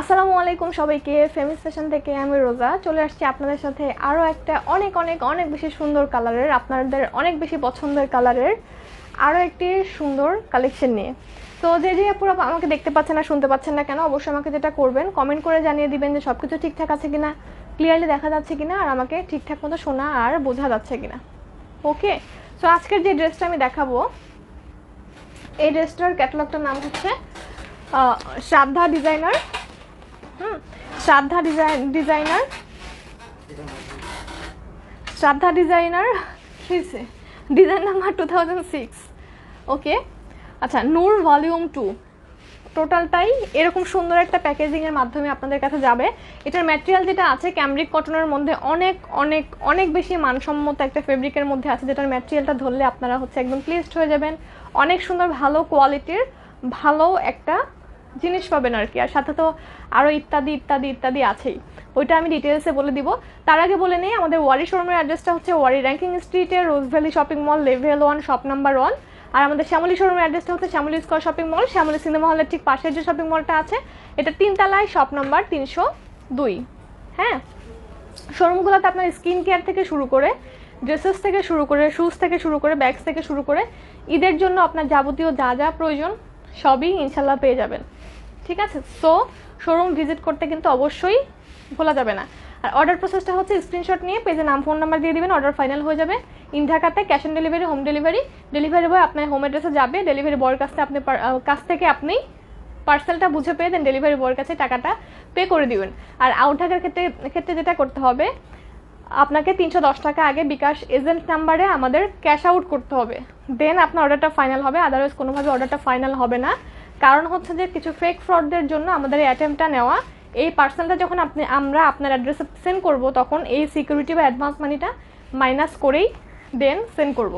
আসসালামু আলাইকুম সবাইকে। ফেমিস ফ্যাশন থেকে আমি রোজা চলে আসছি আপনাদের সাথে আরও একটা অনেক অনেক অনেক বেশি সুন্দর কালারের, আপনাদের অনেক বেশি পছন্দের কালারের আরও একটি সুন্দর কালেকশন নিয়ে। তো যে পুরো আমাকে দেখতে পাচ্ছেন না, শুনতে পাচ্ছেন না কেন, অবশ্যই আমাকে যেটা করবেন কমেন্ট করে জানিয়ে দিবেন যে সব কিছু ঠিকঠাক আছে কিনা, ক্লিয়ারলি দেখা যাচ্ছে কিনা, আর আমাকে ঠিকঠাক মতো শোনা আর বোঝা যাচ্ছে কিনা। ওকে, সো আজকের যে ড্রেসটা আমি দেখাবো, এই ড্রেসটার ক্যাটালগটার নাম হচ্ছে Shraddha designer. Shraddha designer design number 2006। Okay, আচ্ছা, নূর ভলিউম 2 টোটালটাই এরকম সুন্দর একটা প্যাকেজিংয়ের মাধ্যমে আপনাদের কাছে যাবে। এটার ম্যাটেরিয়াল যেটা আছে ক্যামব্রিক কটনের মধ্যে অনেক অনেক অনেক বেশি মানসম্মত একটা ফেব্রিকের মধ্যে আছে, যেটার ম্যাটেরিয়ালটা ধরলে আপনারা একদম প্লিজড হয়ে যাবেন। অনেক সুন্দর ভালো কোয়ালিটির ভালো একটা জিনিস পাবেন আর কি। আর সাথে তো আরও ইত্যাদি ইত্যাদি ইত্যাদি আছেই, ওইটা আমি ডিটেলসে বলে দিব। তার আগে বলে নেই, আমাদের ওয়ারি শোরুমের অ্যাড্রেসটা হচ্ছে ওয়ারি র্যাঙ্কিং স্ট্রিটে, Rose Valley shopping mall, level 1, shop number 1। আর আমাদের শ্যামলী শোরুমের অ্যাড্রেসটা হচ্ছে Shyamoli square shopping mall, Shyamoli cinema হলের ঠিক পাশের যে শপিং মলটা আছে, এটা 3 তলায়, শপ নাম্বার 302। হ্যাঁ, শোরুমগুলোতে আপনার স্কিন কেয়ার থেকে শুরু করে, ড্রেসেস থেকে শুরু করে, শুজ থেকে শুরু করে, ব্যাগস থেকে শুরু করে, ঈদের জন্য আপনার যাবতীয় যা যা প্রয়োজন সবই ইনশাল্লাহ পেয়ে যাবেন। ঠিক আছে, সো শোরুম ভিজিট করতে কিন্তু অবশ্যই ভোলা যাবে না। আর অর্ডার প্রসেসটা হচ্ছে স্ক্রিনশট নিয়ে পেজে নাম ফোন নাম্বার দিয়ে দিবেন, অর্ডার ফাইনাল হয়ে যাবে। ইন ঢাকাতে cash on delivery, home delivery. Delivery boy আপনার হোম অ্যাড্রেসে যাবে, ডেলিভারি বয়ের কাছ থেকে আপনি পার্সেলটা বুঝে পেয়ে দেন ডেলিভারি বয়ের কাছে টাকাটা পে করে দিবেন। আর আউট ঢাকার ক্ষেত্রে যেটা করতে হবে, আপনাকে 310 টাকা আগে বিকাশ এজেন্ট নাম্বারে আমাদের ক্যাশ আউট করতে হবে, দেন আপনার অর্ডারটা ফাইনাল হবে। আদারওয়াইজ কোনোভাবে অর্ডারটা ফাইনাল হবে না। কারণ হচ্ছে যে কিছু ফেক ফ্রডদের জন্য আমাদের এই অ্যাটেম্পটা নেওয়া। এই পার্সেলটা যখন আমরা আপনার অ্যাড্রেসে সেন্ড করব, তখন এই সিকিউরিটি বা অ্যাডভান্স মানিটা মাইনাস করেই দেন সেন্ড করব।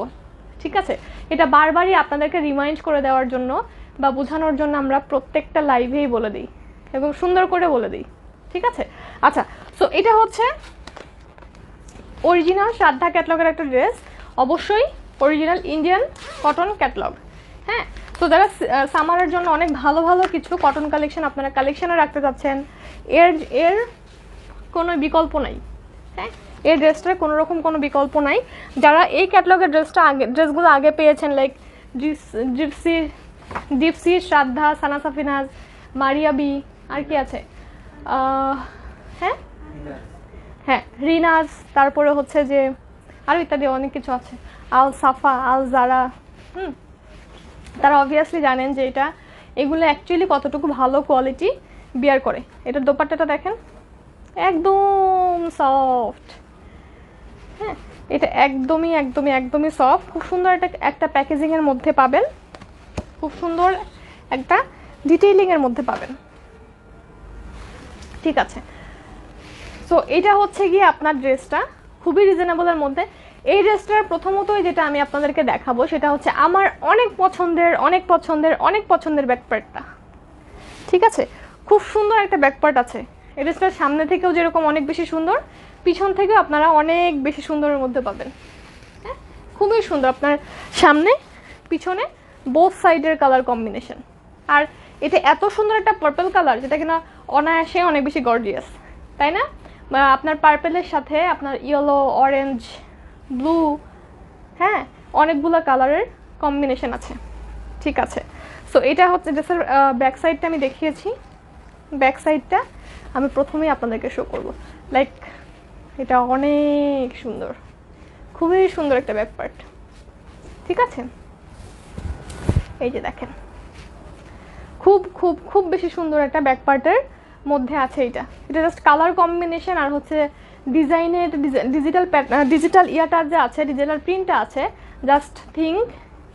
ঠিক আছে, এটা বারবারই আপনাদেরকে রিমাইন্ড করে দেওয়ার জন্য বা বোঝানোর জন্য আমরা প্রত্যেকটা লাইভেই বলে দিই এবং সুন্দর করে বলে দিই। ঠিক আছে, আচ্ছা, সো এটা হচ্ছে অরিজিনাল শ্রাদ্ধা ক্যাটলগের একটা ড্রেস, অবশ্যই অরিজিনাল ইন্ডিয়ান কটন ক্যাটলগ। হ্যাঁ, তো যারা সামারের জন্য অনেক ভালো ভালো কিছু কটন কালেকশন আপনারা কালেকশনে রাখতে চাচ্ছেন, এর কোনো বিকল্প নাই। হ্যাঁ, এই ড্রেসটার কোনো রকম কোনো বিকল্প নাই। যারা এই ক্যাটলগের ড্রেসগুলো আগে পেয়েছেন, লাইক ডিপসি, শ্রাদ্ধা, সানা সাফিনাজ, মারিয়া বি, আর কি আছে, হ্যাঁ হ্যাঁ রিনাজ, তারপরে হচ্ছে যে আরও ইত্যাদি অনেক কিছু আছে, আল সাফা, আল জারা। তারা অবভিয়াসলি জানেন যে এগুলো অ্যাকচুয়ালি কতটুকু ভালো কোয়ালিটি বিয়ার করে। এটার দোপাট্টাটা দেখেন, একদম সফট। হ্যাঁ, এটা একদমই একদমই একদমই সফট। খুব সুন্দর একটা প্যাকেজিংয়ের মধ্যে পাবেন, খুব সুন্দর একটা ডিটেইলিংয়ের মধ্যে পাবেন। ঠিক আছে, সো এটা হচ্ছে গিয়ে আপনার ড্রেসটা খুবই রিজনেবলের মধ্যে। এই ড্রেসটার প্রথমতই যেটা আমি আপনাদেরকে দেখাবো সেটা হচ্ছে আমার অনেক পছন্দের অনেক পছন্দের অনেক পছন্দের ব্যাকপার্টটা। ঠিক আছে, খুব সুন্দর একটা ব্যাকপার্ট আছে এই ড্রেসটার। সামনে থেকেও যেরকম অনেক বেশি সুন্দর, পিছন থেকেও আপনারা অনেক বেশি সুন্দরের মধ্যে পাবেন। হ্যাঁ, খুবই সুন্দর, আপনার সামনে পিছনে বোথ সাইডের কালার কম্বিনেশন। আর এটা এত সুন্দর একটা পার্পল কালার, যেটা কিনা অনায়াসে অনেক বেশি গর্জিয়াস, তাই না? আপনার পার্পেলের সাথে আপনার ইয়েলো, অরেঞ্জ, ব্লু, হ্যাঁ, অনেকগুলো কালারের কম্বিনেশন আছে। ঠিক আছে, সো এটা হচ্ছে ড্রেসের ব্যাক সাইডটা আমি দেখিয়েছি। ব্যাক সাইডটা আমি প্রথমেই আপনাদেরকে শো করব। লাইক এটা অনেক সুন্দর, খুবই সুন্দর একটা ব্যাক পার্ট। ঠিক আছে, এই যে দেখেন, খুব খুব খুব বেশি সুন্দর একটা ব্যাক পার্টের মধ্যে আছে। এটা জাস্ট কালার কম্বিনেশন আর হচ্ছে ডিজাইনের ডিজিটাল ইয়াটা যে আছে, ডিজিটাল প্রিন্টটা আছে, জাস্ট থিঙ্ক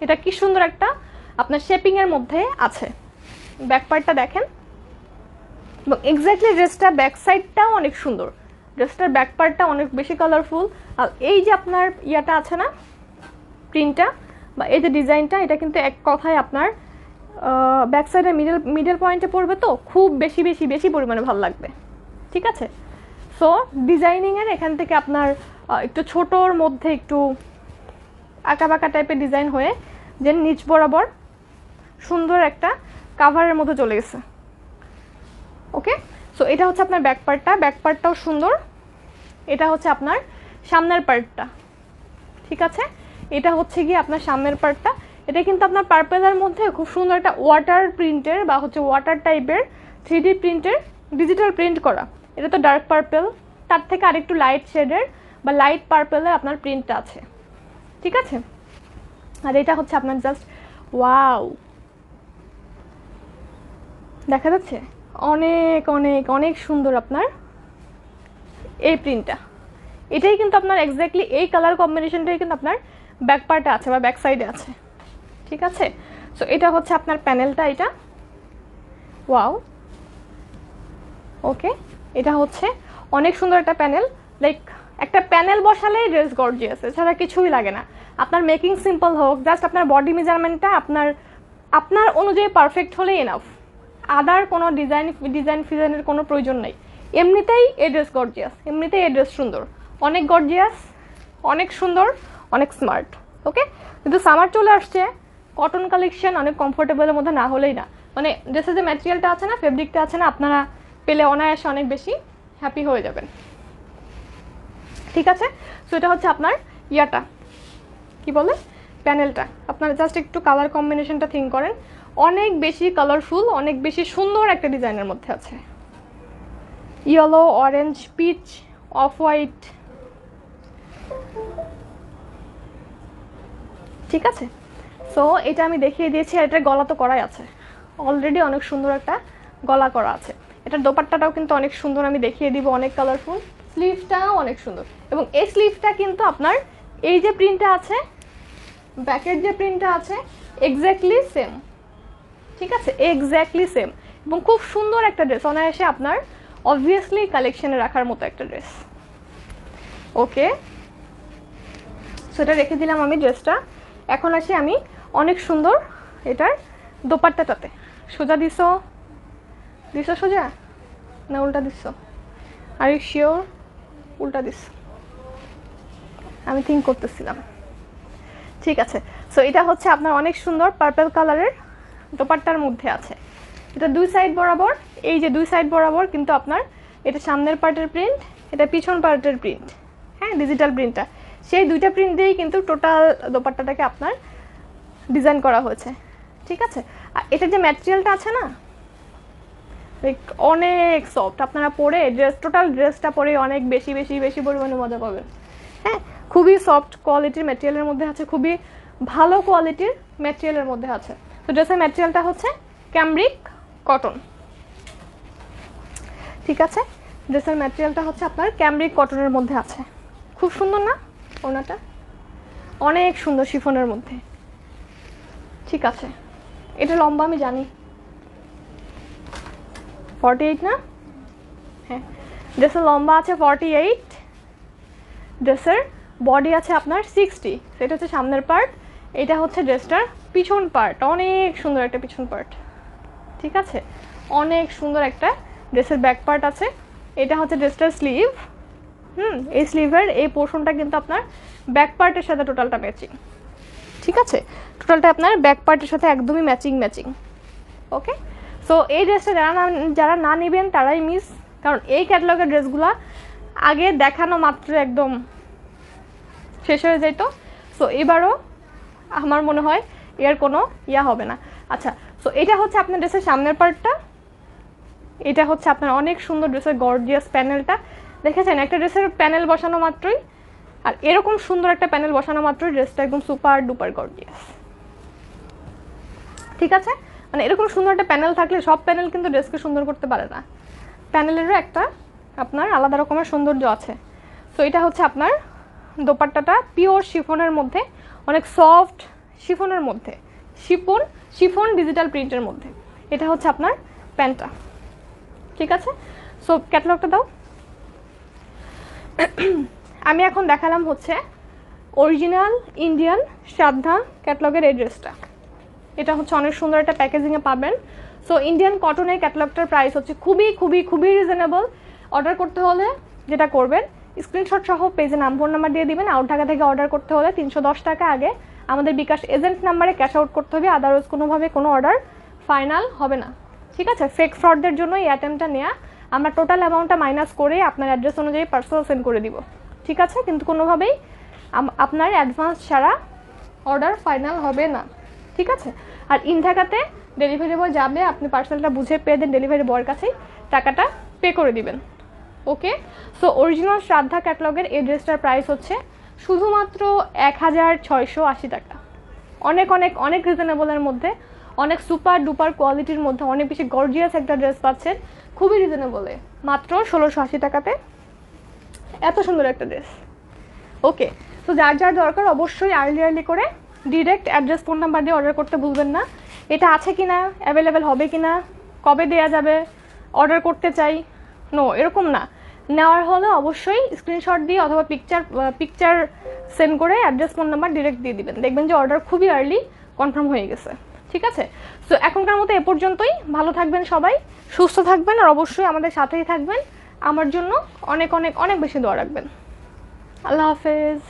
এটা কি সুন্দর একটা আপনার শেপিংয়ের মধ্যে আছে। ব্যাক পার্টটা দেখেন, এবং এক্স্যাক্টলি ড্রেসটা ব্যাক সাইডটাও অনেক সুন্দর, ড্রেসটার ব্যাক পার্টটা অনেক বেশি কালারফুল। আর এই যে আপনার ইয়াটা আছে না, প্রিন্টটা বা এই যে ডিজাইনটা, এটা কিন্তু এক কথায় আপনার ব্যাক সাইডের মিডল পয়েন্টে পড়বে, তো খুব বেশি বেশি বেশি পরিমাণে ভালো লাগবে। ঠিক আছে, সো ডিজাইনিংয়ের এখান থেকে আপনার একটু ছোটোর মধ্যে একটু আঁকাবাঁকা টাইপের ডিজাইন হয়ে যে নিচ বরাবর সুন্দর একটা কাভারের মধ্যে চলে গেছে। ওকে, সো এটা হচ্ছে আপনার ব্যাক পার্টটাও সুন্দর। এটা হচ্ছে আপনার সামনের পার্টটা, ঠিক আছে? এটা হচ্ছে গিয়ে আপনার সামনের পার্টটা। এটা কিন্তু আপনার পার্পেলের মধ্যে খুব সুন্দর একটা ওয়াটার প্রিন্টের বা হচ্ছে ওয়াটার টাইপের 3D প্রিন্টের ডিজিটাল প্রিন্ট করা। এটা তো ডার্ক পার্পেল, তার থেকে আরেকটু লাইট শেডের বা লাইট পার্পেলের আপনার প্রিন্টটা আছে, ঠিক আছে? আর এটা হচ্ছে আপনার জাস্ট ওয়াও, দেখা যাচ্ছে অনেক অনেক অনেক সুন্দর আপনার এই প্রিন্টটা। এটাই কিন্তু আপনার এক্স্যাক্টলি এই কালার কম্বিনেশনটাই কিন্তু আপনার ব্যাক পার্টে আছে বা ব্যাক সাইডে আছে, ঠিক আছে? সো এটা হচ্ছে আপনার প্যানেলটা, এটা ওয়াও, ওকে। এটা হচ্ছে অনেক সুন্দর একটা প্যানেল, লাইক একটা প্যানেল বসালেই ড্রেস গর্জিয়াস, এছাড়া কিছুই লাগে না। আপনার মেকিং সিম্পল হোক, জাস্ট আপনার বডি মেজারমেন্টটা আপনার অনুযায়ী পারফেক্ট হলেই এনাফ। আদার কোনো ডিজাইনের কোনো প্রয়োজন নেই। এমনিতেই এই ড্রেস গর্জিয়াস, এমনিতেই এই ড্রেস সুন্দর, অনেক গর্জিয়াস, অনেক সুন্দর, অনেক স্মার্ট, ওকে। কিন্তু সামার চলে আসছে, কটন কালেকশন অনেক কমফোর্টেবলের মধ্যে না হলেই না, মানে ড্রেসের যে ম্যাটেরিয়ালটা আছে না, ফেব্রিকটা আছে না, আপনারা পেলে অনায়াসে অনেক বেশি হ্যাপি হয়ে যাবেন, ঠিক আছে? সো এটা হচ্ছে আপনার ইয়াটা কি বলে প্যানেলটা। আপনারা জাস্ট একটু কালার কম্বিনেশনটা থিঙ্ক করেন, অনেক বেশি কালারফুল, অনেক বেশি সুন্দর একটা ডিজাইনের মধ্যে আছে। Yellow, orange, peach, off white, ঠিক আছে? সো এটা আমি দেখিয়ে দিয়েছি। আর এটার গলা তো করাই আছে অলরেডি, অনেক সুন্দর একটা গলা করা আছে। এটার দোপাট্টাটাও কিন্তু অনেক সুন্দর, আমি দেখিয়ে দিব, অনেক কালারফুল। স্লিভটাও অনেক সুন্দর, এবং এই স্লিভটা কিন্তু আপনার এই যে প্রিন্টটা আছে, ব্যাকের যে প্রিন্টটা আছে, এক্স্যাক্টলি সেম, ঠিক আছে? এক্স্যাক্টলি সেম, এবং খুব সুন্দর একটা ড্রেস, অনায়াসে আপনার অবভিয়াসলি কালেকশনে রাখার মতো একটা ড্রেস, ওকে। সেটা রেখে দিলাম আমি ড্রেসটা। এখন আসি আমি অনেক সুন্দর এটার দোপাট্টাটাতে। সোজা দিছো সোজা না উল্টা দিছো? Are you sure? উল্টা দিছো, আমি থিঙ্ক করতেছিলাম, ঠিক আছে। সো এটা হচ্ছে আপনার অনেক সুন্দর পার্পল কালারের দোপাট্টার মধ্যে আছে। এটা দুই সাইড বরাবর, এই যে দুই সাইড বরাবর কিন্তু আপনার এটা সামনের পার্টের প্রিন্ট, এটা পিছন পার্টের প্রিন্ট, হ্যাঁ, ডিজিটাল প্রিন্টটা, সেই দুইটা প্রিন্ট দিয়েই কিন্তু টোটাল দোপাট্টাটাকে আপনার ডিজাইন করা হয়েছে, ঠিক আছে? আর এটার যে ম্যাটেরিয়ালটা আছে না, লাইক অনেক সফট, আপনারা পরে টোটাল ড্রেসটা পরে অনেক বেশি বেশি বেশি পরিমাণে মজা পাবেন, হ্যাঁ। খুবই সফট কোয়ালিটির ম্যাটেরিয়ালের মধ্যে আছে, খুবই ভালো কোয়ালিটির ম্যাটেরিয়ালের মধ্যে আছে। তো ড্রেসের ম্যাটেরিয়ালটা হচ্ছে ক্যামব্রিক কটন, ঠিক আছে? ড্রেসের ম্যাটেরিয়ালটা হচ্ছে আপনার ক্যামব্রিক কটনের মধ্যে আছে। খুব সুন্দর না ওনাটা? অনেক সুন্দর শিফনের মধ্যে, ঠিক আছে? এটা লম্বা আমি জানি 48 না? হ্যাঁ, ড্রেসের লম্বা আছে 48, ড্রেসের বডি আছে আপনার 60, সেটা হচ্ছে সামনের পার্ট। এটা হচ্ছে ড্রেসটার পিছন পার্ট, অনেক সুন্দর একটা পিছন পার্ট, ঠিক আছে? অনেক সুন্দর একটা ড্রেসের ব্যাক পার্ট আছে। এটা হচ্ছে ড্রেসটার স্লিভ, এই স্লিভের এই পোর্শনটা কিন্তু আপনার ব্যাক পার্টের সাথে টোটালটা ম্যাচিং, ঠিক আছে? টোটালটা আপনার ব্যাক পার্টের সাথে একদমই ম্যাচিং, ওকে। সো এই ড্রেসটা যারা না নেবেন তারাই মিস, কারণ এই ক্যাটালগের ড্রেসগুলো আগে দেখানো মাত্র একদম শেষ হয়ে যেত। সো এবারও আমার মনে হয় এর কোনো ইয়া হবে না। আচ্ছা, সো এটা হচ্ছে আপনার ড্রেসের সামনের পার্টটা, এটা হচ্ছে আপনার অনেক সুন্দর ড্রেসের গর্জিয়াস প্যানেলটা। দেখেছেন একটা ড্রেসের প্যানেল বসানো মাত্রই, আর এরকম সুন্দর একটা প্যানেল বসানো মাত্রই ড্রেসটা একদম সুপার ডুপার গর্জিয়াস, ঠিক আছে? মানে এরকম সুন্দর একটা প্যানেল থাকলে, সব প্যানেল কিন্তু ড্রেসকে সুন্দর করতে পারে না, প্যানেলেরও একটা আপনার আলাদা রকমের সৌন্দর্য আছে। সো এটা হচ্ছে আপনার দোপাট্টাটা পিওর শিফনের মধ্যে, অনেক সফট শিফনের মধ্যে, শিফন ডিজিটাল প্রিন্টের মধ্যে। এটা হচ্ছে আপনার প্যান্টটা, ঠিক আছে? সো ক্যাটালগটা দাও। আমি এখন দেখালাম হচ্ছে অরিজিনাল ইন্ডিয়ান শ্রাদ্ধা ক্যাটালগের এই ড্রেসটা। এটা হচ্ছে অনেক সুন্দর একটা প্যাকেজিংয়ে পাবেন। সো ইন্ডিয়ান কটনের ক্যাটালগটার প্রাইস হচ্ছে খুবই খুবই খুবই রিজনেবল। অর্ডার করতে হলে যেটা করবেন, স্ক্রিনশট সহ পেজে নাম ফোন নাম্বার দিয়ে দিবেন। আউট ঢাকা থেকে অর্ডার করতে হলে 310 টাকা আগে আমাদের বিকাশ এজেন্ট নাম্বারে ক্যাশ আউট করতে হবে, আদারওয়াইজ কোনোভাবে কোনো অর্ডার ফাইনাল হবে না, ঠিক আছে? ফেক ফ্রডদের জন্য এই অ্যাটেম্পটা নেওয়া। আমরা টোটাল অ্যামাউন্টটা মাইনাস করে আপনার অ্যাড্রেস অনুযায়ী পার্সেল সেন্ড করে দিব, ঠিক আছে? কিন্তু কোনোভাবেই আপনার অ্যাডভান্স ছাড়া অর্ডার ফাইনাল হবে না, ঠিক আছে? আর ইন ঢাকাতে ডেলিভারি বয় যাবে, আপনি পার্সেলটা বুঝে পেয়ে দেন ডেলিভারি বয়ের কাছেই টাকাটা পে করে দিবেন, ওকে? সো অরিজিনাল শ্রাদ্ধা ক্যাটালগের এই ড্রেসটার প্রাইস হচ্ছে শুধুমাত্র 1680 টাকা। অনেক অনেক অনেক রিজনেবলের মধ্যে, অনেক সুপার ডুপার কোয়ালিটির মধ্যে, অনেক বেশি গর্জিয়াস একটা ড্রেস পাচ্ছেন খুবই রিজনেবলে, মাত্র 1680 টাকাতে এত সুন্দর একটা ড্রেস, ওকে? তো যার যার দরকার অবশ্যই আর্লি করে ডিরেক্ট অ্যাড্রেস ফোন নাম্বার দিয়ে অর্ডার করতে ভুলবেন না। এটা আছে কি না, অ্যাভেলেবেল হবে কি না, কবে দেওয়া যাবে, অর্ডার করতে চাই, নো, এরকম না। নেওয়ার হলে অবশ্যই স্ক্রিনশট দিয়ে অথবা পিকচার সেন্ড করে অ্যাড্রেস ফোন নাম্বার ডিরেক্ট দিয়ে দিবেন, দেখবেন যে অর্ডার খুবই আর্লি কনফার্ম হয়ে গেছে, ঠিক আছে? সো এখনকার মতো এ পর্যন্তই। ভালো থাকবেন সবাই, সুস্থ থাকবেন, আর অবশ্যই আমাদের সাথেই থাকবেন। আমার জন্য অনেক অনেক অনেক বেশি দোয়া রাখবেন। আল্লাহ হাফেজ।